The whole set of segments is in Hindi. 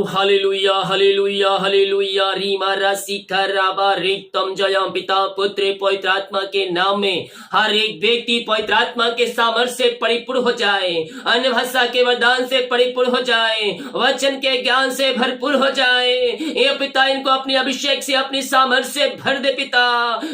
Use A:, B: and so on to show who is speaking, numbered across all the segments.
A: हालेलुया हालेलुया हालेलुया रीमा राशि खराबा रिक्तम जयम पिता पुत्र पवित्र आत्मा के नाम में हर एक व्यक्ति पवित्र आत्मा के सामर्थ्य से परिपूर्ण हो जाए, अन्य भाषा के वरदान से परिपूर्ण हो जाए, वचन के ज्ञान से भरपूर हो जाए। ये पिता इनको अपनी अभिषेक से अपनी सामर्थ्य से भर दे पिता।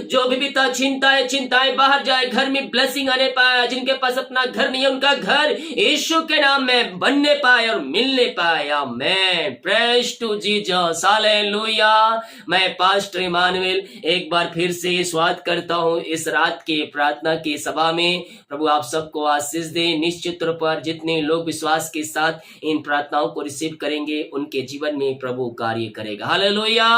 A: जो भी पिता चिंताएं बाहर जाए, घर में ब्लेसिंग आने पाए, जिनके पास अपना घर नहीं है उनका घर यीशु के नाम में बनने पाए और मिलने पाए। Amen. Praise to Jesus. Hallelujah. मैं पास्टर इमानुएल एक बार फिर से स्वागत करता हूं इस रात के प्रार्थना की सभा में। प्रभु आप सबको आशीष दे। निश्चित तौर पर जितने लोग विश्वास के साथ इन प्रार्थनाओं को रिसीव करेंगे उनके जीवन में प्रभु कार्य करेगा। हालेलुया।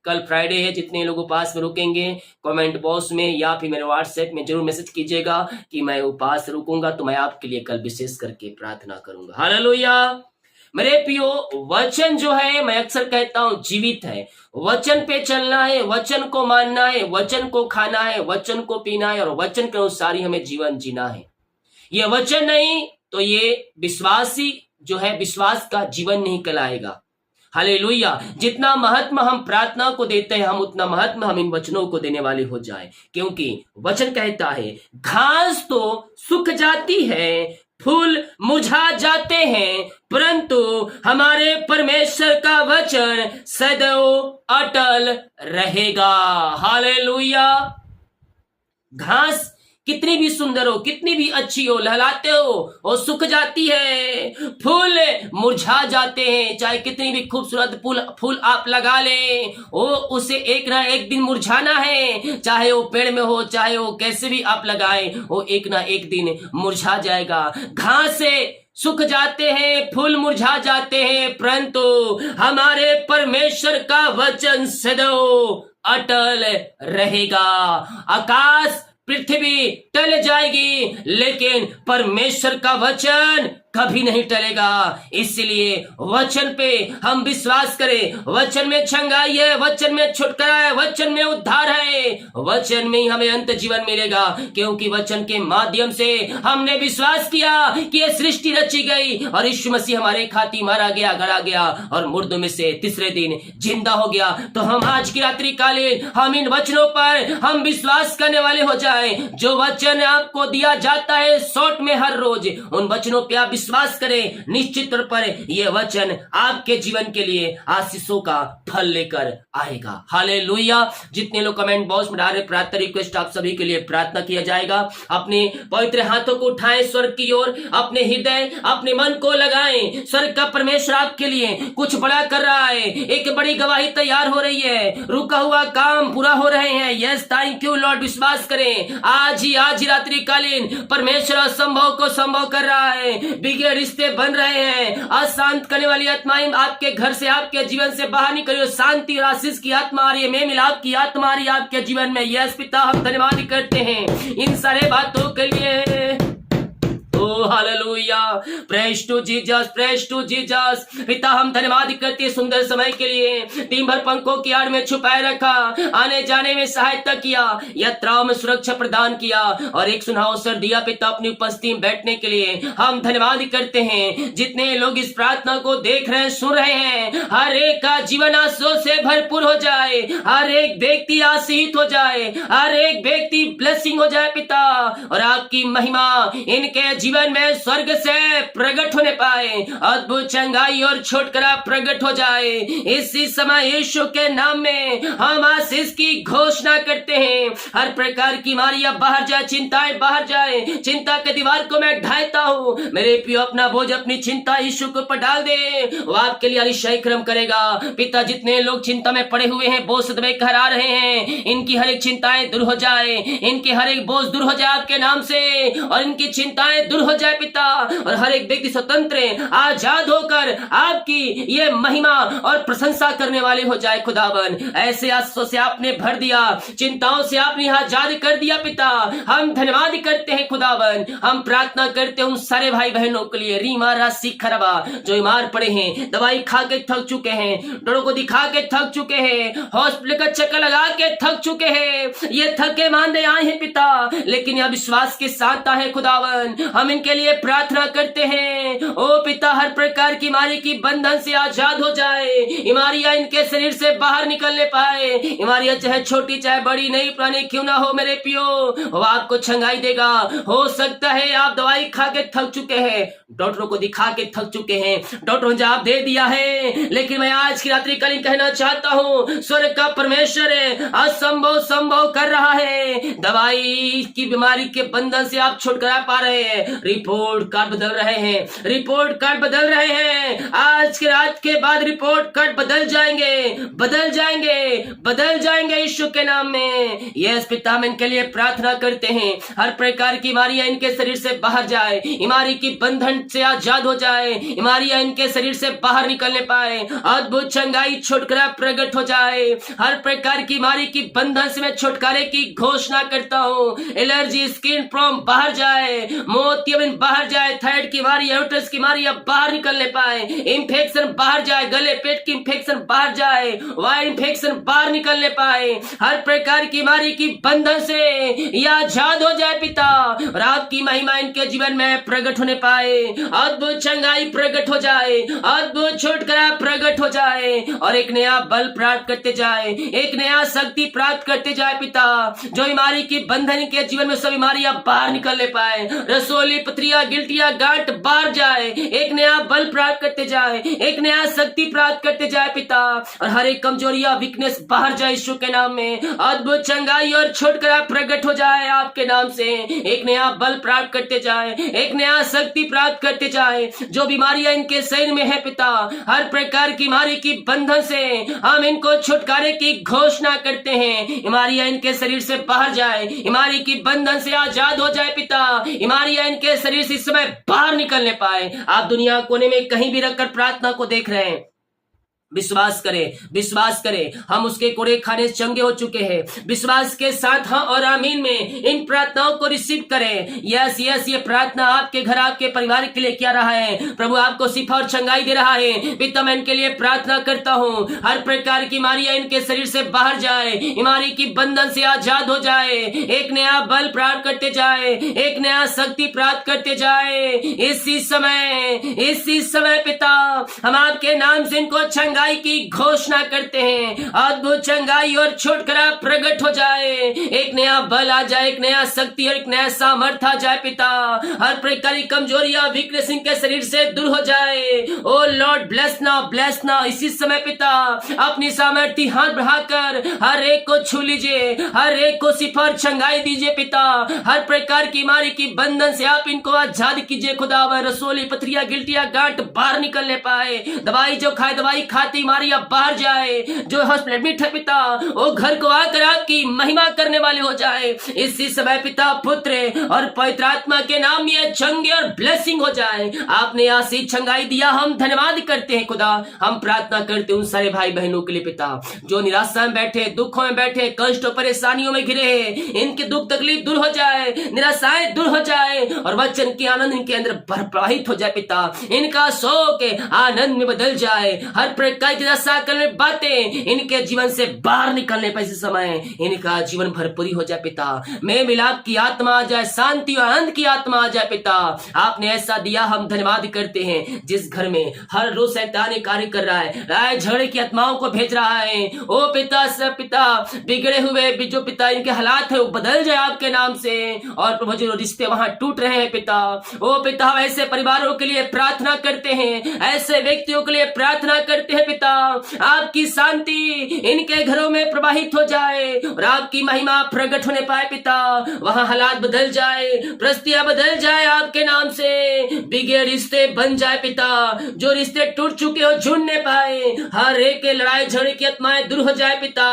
A: कल फ्राइडे है, जितने लोग उपास में रुकेंगे कमेंट बॉक्स में या फिर मेरे व्हाट्सएप में जरूर मैसेज कीजिएगा कि मैं उपास रुकूंगा तो मैं आपके लिए कल विशेष करके प्रार्थना करूंगा। हालेलुया। मेरे प्रियो, वचन जो है मैं अक्सर कहता हूं जीवित है। वचन पे चलना है, वचन को मानना है, वचन को खाना है, वचन को पीना है और वचन के अनुसार ही हमें जीवन जीना है। ये वचन नहीं तो ये विश्वासी जो है विश्वास का जीवन नहीं कहलाएगा। हालेलुया। जितना महत्व हम प्रार्थना को देते हैं हम उतना महत्व हम इन वचनों को देने वाले हो जाए, क्योंकि वचन कहता है घास तो सूख जाती है, फूल मुरझा जाते हैं, परंतु हमारे परमेश्वर का वचन सदैव अटल रहेगा। हालेलुया। घास कितनी भी सुंदर हो, कितनी भी अच्छी हो, लहलाते हो और सूख जाती है, फूल मुरझा जाते हैं। चाहे कितनी भी खूबसूरत फूल आप लगा ले, वो उसे एक ना एक दिन मुरझाना है। चाहे वो पेड़ में हो, चाहे वो कैसे भी आप लगाए, वो एक ना एक दिन मुरझा जाएगा। घास से सूख जाते हैं, फूल मुरझा जाते हैं, परंतु हमारे परमेश्वर का वचन सदैव अटल रहेगा। आकाश पृथ्वी टल जाएगी लेकिन परमेश्वर का वचन कभी नहीं टलेगा। इसलिए वचन पे हम विश्वास करें। वचन में छंगाई है, वचन में छुटकारा है, वचन में उद्धार है, वचन में ही हमें अंत जीवन मिलेगा, क्योंकि वचन के माध्यम से हमने विश्वास किया कि ये सृष्टि रची गई और यीशु मसीह हमारे खातिर मारा गया, गड़ा गया और मुर्दों में से तीसरे दिन जिंदा हो गया। तो हम आज की रात्रि कालीन हम इन वचनों पर हम विश्वास करने वाले हो जाए। जो वचन आपको दिया जाता है शॉर्ट में हर रोज, उन वचनों पे आप विश्वास करें। निश्चित तौर पर यह वचन आपके जीवन के लिए आशीषों का फल लेकर आएगा। हालेलुया। जितने लोग कमेंट बॉक्स में डाल रहे प्रार्थना रिक्वेस्ट आप सभी के लिए प्रार्थना किया जाएगा। अपने पवित्र हाथों को उठाएं स्वर्ग की ओर, अपने हृदय अपने मन को लगाएं। स्वर्ग का परमेश्वर आपके लिए कुछ बड़ा कर रहा है। एक बड़ी गवाही तैयार हो रही है, रुका हुआ काम पूरा हो रहे हैं। Yes thank you Lord. विश्वास करें आज ही रात्रि कालीन परमेश्वर असंभव को संभव कर रहा है। बिगड़े रिश्ते बन रहे हैं, अशांत करने वाली आत्माएं आपके घर से आपके जीवन से बाहर निकलियो। शांति और आशीष की आत्मा आ रही है, मेल मिलाप की आत्मा आ रही है आपके जीवन में। यस पिता हम धन्यवाद करते हैं इन सारे बातों के लिए। Hallelujah. Praise to Jesus, praise to Jesus. पिता हम धन्यवाद करते हैं सुंदर समय के लिए। दिन भर पंखों की आड़ में छुपाए रखा, आने जाने में सहायता किया, यात्राओं में सुरक्षा प्रदान किया और एक सुनहरा अवसर दिया पिता अपनी उपस्थिति में बैठने के लिए। हम धन्यवाद करते हैं। जितने लोग इस प्रार्थना को देख रहे हैं, सुन रहे हैं, हर एक का जीवन आशीषों से भरपूर हो जाए, हर एक व्यक्ति आशीषित हो जाए, हर एक व्यक्ति ब्लेसिंग हो जाए पिता, और आपकी महिमा इनके जीवन में स्वर्ग से प्रकट होने पाए, अद्भुत चंगाई और छुटकारा प्रकट हो जाए। इसी समय यीशु के नाम में हम आशीष की घोषणा करते हैं। हर प्रकार की बीमारियां बाहर जाए, चिंताएं बाहर जाए। चिंता के दीवार को मैं ढाता हूँ। मेरे प्रियो अपना बोझ अपनी चिंता यीशु के ऊपर डाल दे, वो आपके लिए अतिशय क्रम करेगा। पिता जितने लोग चिंता में पड़े हुए हैं, बोझ में कहरा रहे हैं, इनकी हर एक चिंताएं दूर हो जाए, इनके हर एक बोझ दूर हो जाए आपके नाम से, और इनकी चिंताएं दूर हो जाए पिता, और हर एक व्यक्ति स्वतंत्र आजाद होकर आपकी ये महिमा और प्रशंसा करने वाले हो जाए। खुदावन ऐसे आशीषों से आपने भर दिया, चिंताओं से आपने आजाद कर दिया पिता। हम धन्यवाद करते हैं खुदावन। हम प्रार्थना करते हैं उन सारे भाई बहनों के लिए रीमा राशि खरबा जो बीमार पड़े हैं, दवाई खा के थक चुके हैं, डॉक्टर को दिखा के थक चुके हैं, हॉस्पिटल का चक्कर लगा के थक चुके हैं, ये थके मांदे आए हैं पिता, लेकिन यह विश्वास के साथ है खुदावन। हम इनके लिए प्रार्थना करते हैं। ओ पिता हर प्रकार की बीमारी की बंधन से आजाद हो जाए, बीमारियां इनके शरीर से बाहर निकलने पाए। बीमारियां चाहे छोटी चाहे बड़ी नई पुरानी क्यों ना हो मेरे पियो, वो आपको छंगाई देगा। हो सकता है आप दवाई खा के थक चुके हैं, डॉक्टरों को दिखा के थक चुके हैं, डॉक्टरों ने जवाब दे दिया है, लेकिन मैं आज की रात्रि कालीन कहना चाहता हूँ स्वर्ग का परमेश्वर असंभव संभव कर रहा है। दवाई की बीमारी के बंधन से आप छुटकारा पा रहे हैं, रिपोर्ट कार्ड बदल रहे हैं, रिपोर्ट कार्ड बदल रहे हैं। आज की रात के बाद रिपोर्ट कार्ड बदल जाएंगे, बदल जाएंगे, बदल जाएंगे यीशु के नाम में। यस पिता, हम इनके लिए प्रार्थना करते हैं, हर प्रकार की बीमारियां इनके शरीर से बाहर जाए, बीमारी की बंधन से आजाद हो जाए, बीमारियां इनके शरीर से बाहर निकलने पाए, अद्भुत चंगाई छुटकारा प्रकट हो जाए। हर प्रकार की बीमारी की बंधन से मैं छुटकारे की घोषणा करता हूँ। एलर्जी, स्किन प्रॉब्लम बाहर जाए, मोतियाबिंद बाहर जाए, थायराइड की बीमारी, यूट्रस की बीमारी अब बाहर निकलने पाए, इंफेक्शन बाहर जाए, गले पेट की इंफेक्शन बाहर जाए, वायरल इंफेक्शन बाहर निकलने पाए, हर प्रकार की बीमारी की बंधन से यह आजाद हो जाए पिता, और आपकी महिमा इनके जीवन में प्रकट होने पाए, अद्भुत चंगाई प्रकट हो जाए, अद्भुत छुटकारा प्रकट हो जाए, और एक नया बल प्राप्त करते जाए, एक नया शक्ति प्राप्त करते जाए पिता। जो बीमारी की बंधन के जीवन में सब बीमारियां बाहर निकलने पाए, रसोली, पथरिया, गिल्टिया, गांठ बाहर जाए, एक नया बल प्राप्त करते जाए, एक नया शक्ति प्राप्त करते जाए पिता, और हर एक कमजोरिया वीकनेस बाहर जाए यीशु के नाम में। अद्भुत चंगाई और छुटकारा प्रकट हो जाए आपके नाम से, एक नया बल प्राप्त करते जाए, एक नया शक्ति प्राप्त करते जाए। जो बीमारियां इनके शरीर में है पिता, हर प्रकार की बीमारी की बंधन से हम इनको छुटकारे की घोषणा करते हैं। बीमारियां इनके शरीर से बाहर जाए, बीमारी की बंधन से आजाद हो जाए पिता, बीमारियां इनके शरीर से इस समय बाहर निकलने पाए। आप दुनिया कोने में कहीं भी रखकर प्रार्थना को देख रहे हैं, विश्वास करें, विश्वास करें, हम उसके कोड़े खाने से चंगे हो चुके हैं। विश्वास के साथ हाँ और आमीन में इन प्रार्थनाओं को रिसीव करें। यस यस, ये प्रार्थना आपके घर, आपके परिवार के लिए क्या रहा है, प्रभु आपको शिफा और चंगाई दे रहा है। पिता, मैं इनके लिए प्रार्थना करता हूँ, हर प्रकार की बीमारियां इनके शरीर से बाहर जाए, बीमारी की बंधन से आजाद हो जाए, एक नया बल प्राप्त करते जाए, एक नया शक्ति प्राप्त करते जाए। इसी समय पिता, हम आपके नाम से इनको चंगाई की घोषणा करते हैं। अद्भुत चंगाई और छुटकारा प्रकट हो जाए, एक नया बल आ जाए, एक नया शक्ति और एक नया सामर्थ्य आ जाए पिता। हर प्रकार की कमजोरियां, वीकनेस इनके शरीर से दूर हो जाए। Oh lord, bless now, bless now. इसी समय पिता, अपनी सामर्थ्य हाथ बढ़ाकर हर एक को छू लीजिए, हर एक को सिफर चंगाई दीजिए पिता। हर प्रकार की बीमारी की बंधन से आप इनको आजाद कीजिए खुदावा। रसोली, पथरिया, गिल्टिया, गांठ बाहर निकलने पाए, दवाई जो खाए, दवाई खाते बीमारियां बाहर जाए, जो हॉस्पिटल एडमिट है पिता, वो घर को आकर आपकी महिमा करने वाले हो जाए। इसी समय पिता, पुत्र और पवित्र आत्मा के नाम में चंगे और ब्लेसिंग हो जाए। आपने आशीष चंगाई दिया, हम धन्यवाद करते हैं खुदा। हम प्रार्थना करते हैं उन सारे भाई बहनों के लिए पिता, जो निराशा में बैठे, दुखों में बैठे, कष्ट और परेशानियों में घिरे हैं, इनके दुख तकलीफ दूर हो जाए, निराशाएं दूर हो जाए, और वचन की आनंद इनके अंदर प्रवाहित हो जाए पिता। इनका शोक आनंद में बदल जाए, हर प्रकार की में बातें इनके जीवन से बाहर निकलने पर इस समय इनका जीवन भरपूरी हो जाए पिता। में मिलाप की आत्मा आ जाए, शांति और आनंद की आत्मा आ जाए पिता। आपने ऐसा दिया, हम धन्यवाद करते हैं। जिस घर में हर रोज शैतान कार्य कर रहा है, राय झगड़े की आत्माओं को भेज रहा है, ओ पिता से पिता, बिगड़े हुए जो पिता इनके हालात है वो बदल जाए आपके नाम से। और प्रभु जो रिश्ते वहां टूट रहे हैं पिता, ओ पिता, हम ऐसे परिवारों के लिए प्रार्थना करते हैं, ऐसे व्यक्तियों के लिए प्रार्थना करते हैं पिता। आपकी शांति इनके घरों में प्रवाहित हो जाए और आपकी महिमा प्रकट होने पाए पिता। वहां हालात बदल जाए, परिस्थितियां बदल जाए आपके नाम से, बिगड़े रिश्ते बन जाए पिता। जो रिश्ते टूट चुके हो जुड़ने पाए, हर एक लड़ाई झगड़े की आत्माएं दूर हो जाए पिता,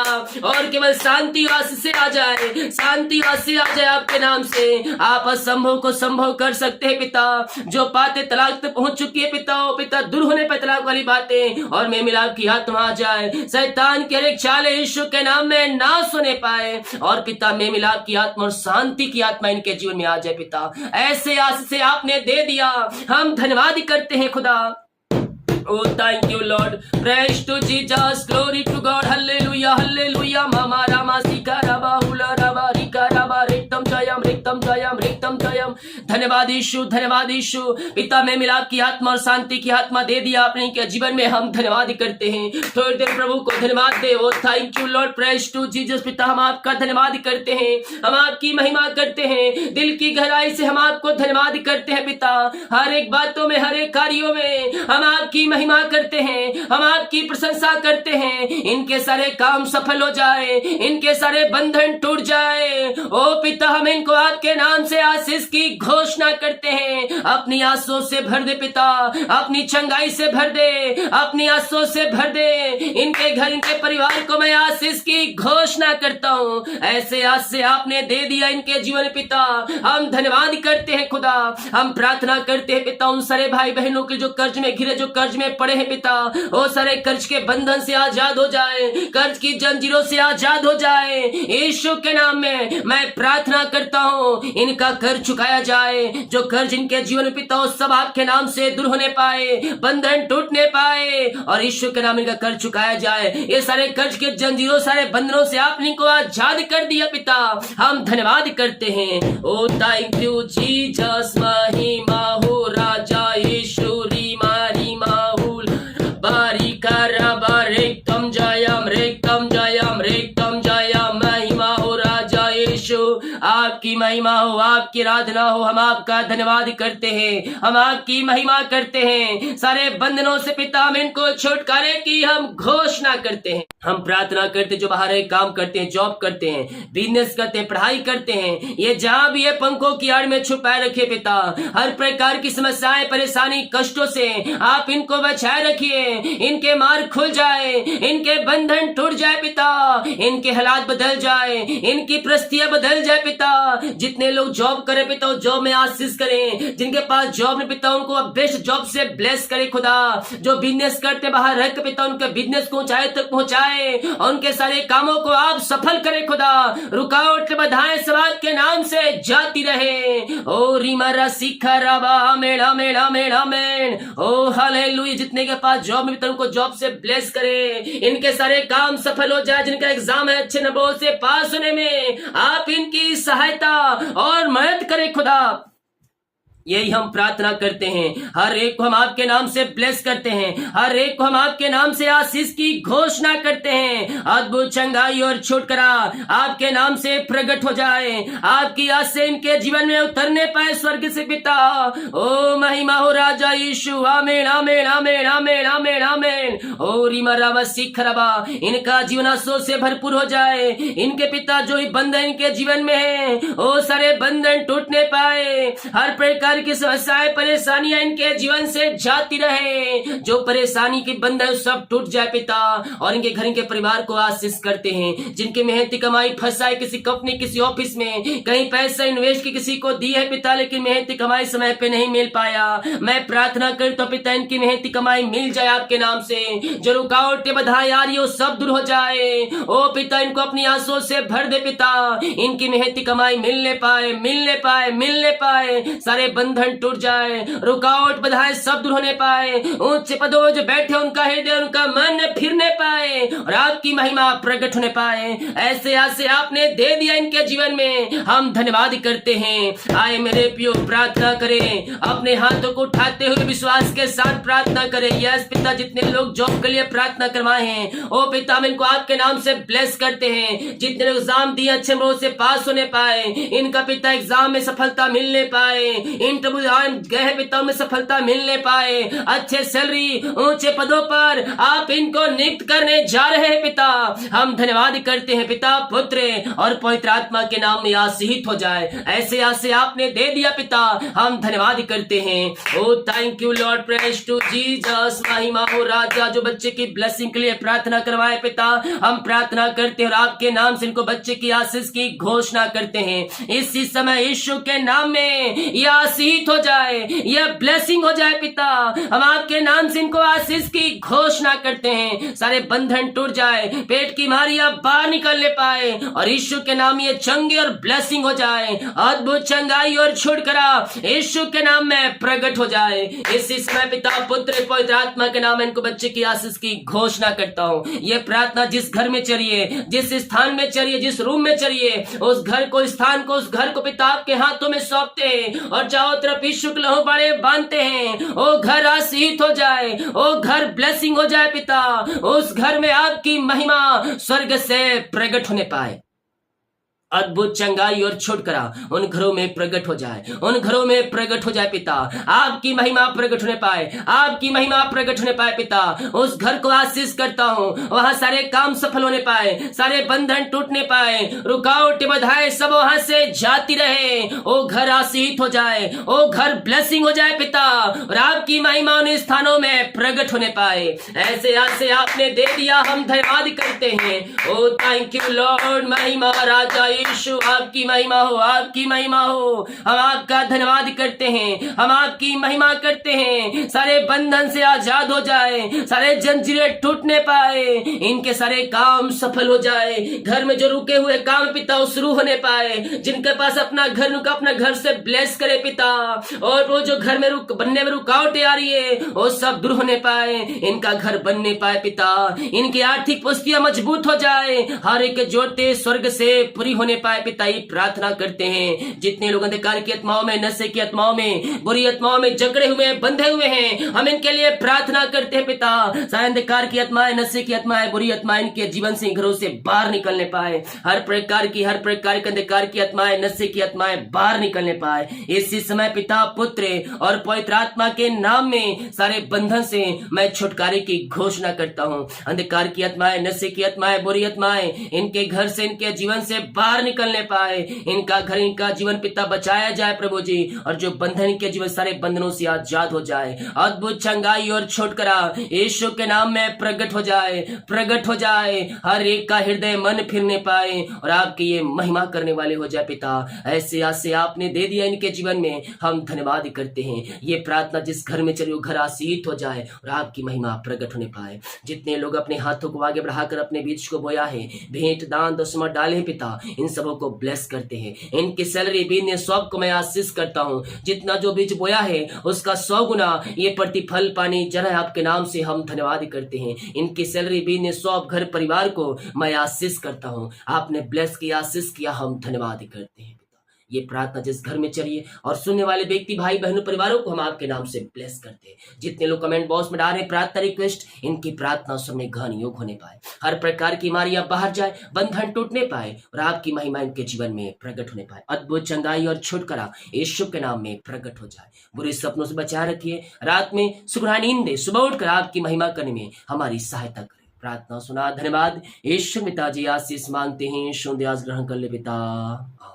A: और केवल शांति वासी से आ जाए, शांति वासी आ जाए आपके नाम से। आप असंभव को संभव कर सकते हैं पिता। जो बातें तलाक तक पहुंच चुकी है पिता, ओ पिता, दूर होने पर तलाक वाली बातें और में मिलाप की आत्मा आ जाए, शैतान की हर एक चाल यीशु के नाम में ना सुने पाए, और पिता में मिलाप की आत्मा और शांति की आत्मा इनके जीवन में आ जाए पिता। ऐसे आस से आपने दे दिया, हम धन्यवाद करते हैं खुदा। Oh, thank you, Lord. Praise to Jesus. Glory to God. Hallelujah. Hallelujah. Mama Rama Sika Raba Hula Raba Rika Raba Rektam Jayam Rektam रिक्तम Jayam. धन्यवाद यीशु, धन्यवाद यीशु। पिता में मिलाप की आत्मा और शांति की आत्मा दे दिया आपने इनके जीवन में, हम धन्यवाद करते हैं। थोड़ी देर प्रभु को धन्यवाद दे। Oh thank you lord, praise to Jesus. पिता हम आपका धन्यवाद करते हैं, हम आपकी महिमा करते हैं, दिल की गहराई से हम आपको धन्यवाद करते हैं पिता। हर एक बातों में, हर एक कार्यों में हम आपकी महिमा करते हैं, हम आपकी प्रशंसा करते हैं। इनके सारे काम सफल हो जाए, इनके सारे बंधन टूट जाए। ओ पिता हम इनको आपके नाम से आशीष की घोषणा करते हैं। अपनी आंसुओं से भर दे पिता, अपनी चंगाई से भर दे, अपनी आंसुओं से भर दे। इनके घर, इनके परिवार को मैं आशीष की घोषणा करता हूँ। ऐसे आज से आपने दे दिया इनके जीवन पिता, हम धन्यवाद करते हैं खुदा। हम प्रार्थना करते हैं पिता उन सारे भाई बहनों के जो कर्ज में घिरे, जो कर्ज में पड़े हैं पिता, वो सारे कर्ज के बंधन से आजाद हो जाए, कर्ज की जंजीरों से आजाद हो जाए। यीशु के नाम में मैं प्रार्थना करता हूँ, इनका कर्ज चुकाया जाए। जो कर्ज इनके जीवन में पिता, सब आपके नाम से दूर होने पाए, बंधन टूटने पाए, और यीशु के नाम इनका कर्ज चुकाया जाए। ये सारे कर्ज के जंजीरों, सारे बंधनों से आपने इनको आजाद कर दिया पिता, हम धन्यवाद करते हैं। ओ थैंक यू जीसस, महिमा हो राजा यीशु। रीमा रीमा हुल बारी काराबा रेक्तम जयम, रेक्तम जयम, रेक्तम जयम। महिमा हो राजा यीशु, आपकी महिमा हो, आपकी आराधना हो। हम आपका धन्यवाद करते हैं, हम आपकी महिमा करते हैं। सारे बंधनों से पिता हम इनको छुटकारे की हम घोषणा करते हैं। हम प्रार्थना करते जो बाहर है, काम करते हैं, जॉब करते हैं, बिजनेस करते हैं, पढ़ाई करते हैं, ये जहां भी है पंखों की आड़ में छुपाए रखिए पिता। हर प्रकार की समस्याएं, परेशानी, कष्टों से आप इनको बचाए रखिए। इनके मार्ग खुल जाए, इनके बंधन टूट जाए पिता, इनके हालात बदल जाए, इनकी परिस्थितियां बदल जाए पिता। जितने लोग जॉब करे पिता, जॉब में आशीष करें। जिनके पास जॉब नहीं पिता, उनको बेस्ट जॉब से ब्लेस करे खुदा। जो बिजनेस करते बाहर रह के पिता, उनके बिजनेस को ऊंचाई तक पहुंचाए, और उनके सारे कामों को आप सफल करें खुदा। रुकावट बाधाएं सवाल के नाम से जाती रहे। ओ रीमारा सीखा राबा मेड़ा मेड़ा मेड़ा मेड़। ओ हालेलुया। जितने के पास जॉब में पिता, उनको जॉब से ब्लेस करे, इनके सारे काम सफल हो जाए। जिनका एग्जाम है अच्छे नंबरों से पास होने में आप इनकी सहायता और मदद करें खुदा। यही हम प्रार्थना करते हैं। हर एक को हम आपके नाम से ब्लेस करते हैं, हर एक को हम आपके नाम से आशीष की घोषणा करते हैं। अद्भुत चंगाई और छुटकारा आपके नाम से प्रकट हो जाए, आपकी आस से इनके जीवन में उतरने पाए स्वर्ग से पिता। ओ महिमा हो राजा यीशु। आमीन आमीन आमीन आमीन आमीन आमीन। ओ रीमा रावा सीख रबा, इनका जीवन आशीषों से भरपूर हो जाए। इनके पिता जो बंधन इनके जीवन में है, ओ सारे बंधन टूटने पाए। हर प्रकार की समस्याएं, परेशानियां इनके जीवन से जाती रहे। जो परेशानी के बंधन सब टूट जाए पिता, और इनके घर, इनके परिवार को आशीष करते हैं। जिनकी मेहनती कमाई फंसाए किसी कंपनी, किसी ऑफिस में, कहीं पैसा इन्वेस्ट की किसी को दी है पिता, लेकिन मेहनती कमाई समय पे नहीं मिल पाया। मैं प्रार्थना करता हूं पिता, इनकी मेहनती कमाई मिल जाए आपके नाम से। जो रुकावटें बाधाएं आ रही हो सब दूर हो जाए। ओ पिता, इनको अपनी आंसुओं से भर दे पिता। इनकी मेहनती कमाई मिलने पाए, मिलने पाए, मिलने पाए। सारे बंधन टूट जाए, रुकावट बाधाएं सब दूर होने पाए। ऊंचे पदों में जो बैठे उनका हृदय, उनका मन फिरने पाए, और आपकी महिमा प्रकट होने पाए। ऐसे आज से आपने दे दिया इनके जीवन में, हम धन्यवाद करते हैं। आए मेरे प्रियो, प्रार्थना करें, अपने हाथों को उठाते हुए विश्वास के साथ प्रार्थना करें। यस पिता, जितने लोग जॉब के लिए प्रार्थना करवाए हैं, ओ पिता हम इनको आपके नाम से ब्लेस करते हैं। जितने लोग एग्जाम दिए अच्छे नंबरों से पास होने पाए, इनका पिता एग्जाम में सफलता मिलने पाए। इंटरव्यू गए पिता में सफलता मिलने पाए। अच्छे सैलरी, ऊंचे पदों पर आप इनको नियुक्त करने जा रहे हैं पिता। हम धन्यवाद करते हैं पिता, पुत्र और पवित्र आत्मा के नाम में आशीषित हो जाए। ऐसे आज से आपने दे दिया पिता, हम धन्यवाद करते हैं। Oh thank you lord, praise to Jesus. महिमा हो राजा। जो बच्चे की ब्लेसिंग के लिए प्रार्थना करवाए पिता, हम प्रार्थना करते हैं और आपके नाम से इनको बच्चे की आशीष की घोषणा करते हैं। इसी समय यीशु के नाम में यह आशीषित हो जाए, यह ब्लेसिंग हो जाए पिता। हम आपके नाम से इनको आशीष की घोषणा करते हैं। सारे बंधन बंधन टूट जाए, पेट की बीमारियां बाहर निकलने पाए और यीशु के नाम ये चंगे और ब्लेसिंग हो जाए, अद्भुत चंगाई और छुटकारा यीशु के नाम में प्रकट हो जाए। इसी समय पिता पुत्र पवित्र आत्मा के नाम में इनको बच्चे की आशीष की घोषणा करता हूँ। ये प्रार्थना जिस घर में चलिए, जिस स्थान में चलिए, जिस रूम में चलिए, उस घर को, स्थान को, उस घर को पिता आपके हाथों में सौंपते हैं और चारों तरफ यीशु के लहू बड़े बांधते हैं। ओ घर आशीष हो जाए, ओ घर ब्लेसिंग हो जाए पिता, उस घर में आपकी महिमा स्वर्ग से प्रकट होने पाए, अद्भुत चंगाई और छुटकारा उन घरों में प्रकट हो जाए, उन घरों में प्रकट हो जाए पिता, आपकी महिमा प्रकट होने पाए, आपकी महिमा प्रकट होने पाए पिता। उस घर को आशीष करता हूँ, वहां सारे काम सफल होने पाए, सारे बंधन टूटने पाए, रुकावट बाधाएं सब वहां से जाती रहे। ओ घर आशीष हो जाए, ओ घर ब्लेसिंग हो जाए पिता, और आपकी महिमा उन स्थानों में प्रकट होने पाए। ऐसे ऐसे आपने दे दिया, हम धन्यवाद करते हैं। ओ थैंक यू लॉर्ड, महिमा राजा यीशु, आपकी महिमा हो, आपकी महिमा हो। हम आपका धन्यवाद करते हैं, हम आपकी महिमा करते हैं। सारे बंधन से आजाद हो जाए, सारे जंजीरें टूटने पाए, इनके सारे काम सफल हो जाए। घर में जो रुके हुए काम पिता वो शुरू होने पाए, जिनके पास अपना घर रुका, अपना घर से ब्लेस करे पिता, और वो जो घर में बनने में रुकावटें आ रही है वो सब दूर होने पाए, इनका घर बनने पाए पिता, इनकी आर्थिक पुष्टियां मजबूत हो जाए, हर एक जोते स्वर्ग से पूरी होने पाए पिता। ये प्रार्थना करते हैं जितने लोग अंधकार की आत्माओं में, नशे की आत्माओं में, बुरी आत्माओं में जकड़े हुए, बंधे हुए हैं, हम इनके लिए प्रार्थना करते हैं पिता। सारे अंधकार की आत्माएं, नशे की आत्माएं, बुरी आत्माएं इनके जीवन से, घरों से बाहर निकलने पाए, हर प्रकार की अंधकार की आत्माएं, नशे की आत्माएं बाहर निकलने पाए। इसी समय पिता पुत्र और पवित्र आत्मा के नाम में सारे बंधन से मैं छुटकारे की घोषणा करता हूँ। अंधकार की आत्माएं, नशे की आत्माएं, बुरी आत्माएं इनके घर से, इनके जीवन से बाहर निकलने पाए, इनका घर, इनका जीवन पिता बचाया जाए प्रभु जी, और जो बंधन के जीवन सारे बंधनों से आजाद हो जाए, अद्भुत चंगाई और छुटकारा यीशु के नाम में प्रकट हो जाए, प्रकट हो जाए, हर एक का हृदय मन फिरने पाए और आपकी ये महिमा करने वाले हो जाए पिता। ऐसे आसे आपने दे दिया इनके जीवन में, हम धन्यवाद करते हैं। ये प्रार्थना जिस घर में चले वो घर आशीष हो जाए और आपकी महिमा प्रकट होने पाए। जितने लोग अपने हाथों को आगे बढ़ाकर अपने बीज को बोया है, भेंट दान दशमा डाले हैं पिता, इन सबों को ब्लेस करते हैं। इनकी सैलरी बिजनेस सब को मैं आशीष करता हूँ। जितना जो बीज बोया है उसका 100 गुना ये प्रतिफल पाने जरा आपके नाम से हम धन्यवाद करते हैं। इनकी सैलरी बिजनेस सब घर परिवार को मैं आशीष करता हूँ। आपने ब्लेस किया, आशीष किया, हम धन्यवाद करते हैं। ये प्रार्थना जिस घर में चलिए और सुनने वाले व्यक्ति भाई बहनों परिवारों को हम आपके नाम से ब्लेस करते हैं। जितने लोग कमेंट बॉक्स में डाल रहे प्रार्थना रिक्वेस्ट, इनकी प्रार्थना सुनने गहन योग होने पाए, हर प्रकार की बीमारियां बाहर जाए, बंधन टूटने पाए और आपकी महिमा इनके जीवन में प्रकट होने पाए, अद्भुत चंगाई और छुटकारा यीशु के नाम में प्रकट हो जाए। बुरे सपनों से बचाए रखिए, रात में सुगंधित नींद दे, सुबह उठकर आपकी महिमा करने में हमारी सहायता करें। प्रार्थना सुना, धन्यवाद। यीशु पिताजी आशीष मांगते हैं, यीशु दयास ग्रहण कर ले पिता।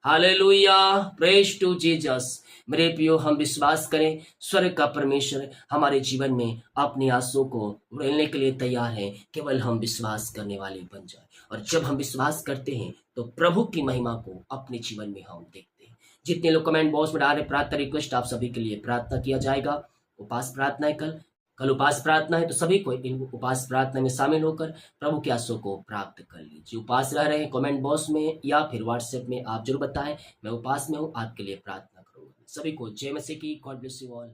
A: Hallelujah, praise to Jesus. मेरे प्रियो, हम विश्वास करें स्वर्ग का परमेश्वर हमारे जीवन में अपनी आंसुओं को उड़ेलने के लिए तैयार है, केवल हम विश्वास करने वाले बन जाए। और जब हम विश्वास करते हैं तो प्रभु की महिमा को अपने जीवन में हम देखते हैं। जितने लोग कमेंट बॉक्स में डाल रहे प्रार्थना रिक्वेस्ट, आप सभी के लिए प्रार्थना किया जाएगा। उपास प्रार्थना है, कल उपास प्रार्थना है, तो सभी को इन उपास प्रार्थना में शामिल होकर प्रभु के आशीषों को प्राप्त कर लीजिए। उपास रह रहे हैं, कमेंट बॉक्स में या फिर व्हाट्सएप में आप जरूर बताएं, मैं उपास में हूँ, आपके लिए प्रार्थना करूंगा। सभी को जय मसीह की, गॉड ब्लेस यू ऑल।